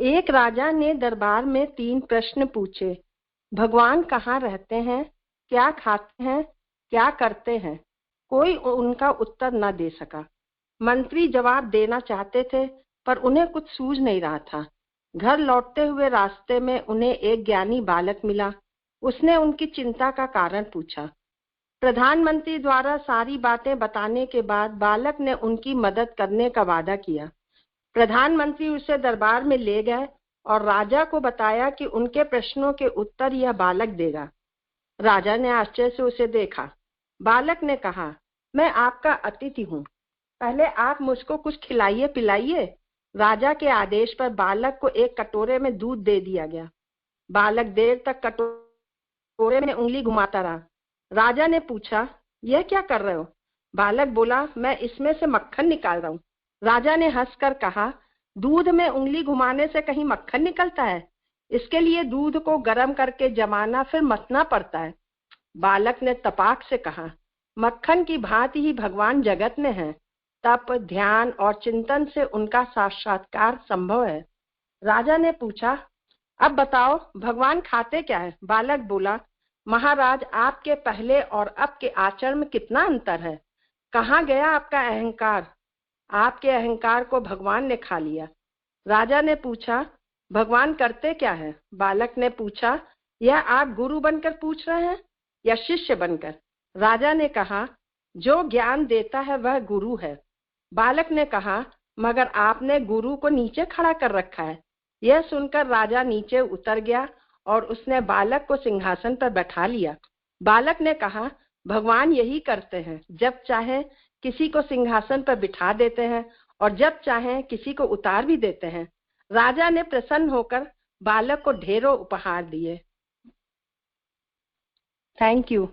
एक राजा ने दरबार में 3 प्रश्न पूछे। भगवान कहाँ रहते हैं, क्या खाते हैं, क्या करते हैं? कोई उनका उत्तर न दे सका। मंत्री जवाब देना चाहते थे, पर उन्हें कुछ सूझ नहीं रहा था। घर लौटते हुए रास्ते में उन्हें एक ज्ञानी बालक मिला। उसने उनकी चिंता का कारण पूछा। प्रधानमंत्री द्वारा सारी बातें बताने के बाद बालक ने उनकी मदद करने का वादा किया। प्रधानमंत्री उसे दरबार में ले गए और राजा को बताया कि उनके प्रश्नों के उत्तर यह बालक देगा। राजा ने आश्चर्य से उसे देखा। बालक ने कहा, मैं आपका अतिथि हूँ, पहले आप मुझको कुछ खिलाइए पिलाइए। राजा के आदेश पर बालक को एक कटोरे में दूध दे दिया गया। बालक देर तक कटोरे में उंगली घुमाता रहा। राजा ने पूछा, यह क्या कर रहे हो? बालक बोला, मैं इसमें से मक्खन निकाल रहा हूँ। राजा ने हंसकर कहा, दूध में उंगली घुमाने से कहीं मक्खन निकलता है? इसके लिए दूध को गर्म करके जमाना फिर मसना पड़ता है। बालक ने तपाक से कहा, मक्खन की भांति ही भगवान जगत में है। तप, ध्यान और चिंतन से उनका साक्षात्कार संभव है। राजा ने पूछा, अब बताओ भगवान खाते क्या है? बालक बोला, महाराज, आपके पहले और अब के आचरण में कितना अंतर है। कहाँ गया आपका अहंकार? आपके अहंकार को भगवान ने खा लिया। राजा ने पूछा, भगवान करते क्या है? बालक ने पूछा, यह आप गुरु बनकर पूछ रहे हैं या शिष्य बनकर? राजा ने कहा, जो ज्ञान देता है वह गुरु है। बालक ने कहा, मगर आपने गुरु को नीचे खड़ा कर रखा है। यह सुनकर राजा नीचे उतर गया और उसने बालक को सिंहासन पर बैठा लिया। बालक ने कहा, भगवान यही करते हैं, जब चाहे किसी को सिंहासन पर बिठा देते हैं और जब चाहे किसी को उतार भी देते हैं। राजा ने प्रसन्न होकर बालक को ढेरों उपहार दिए। Thank you.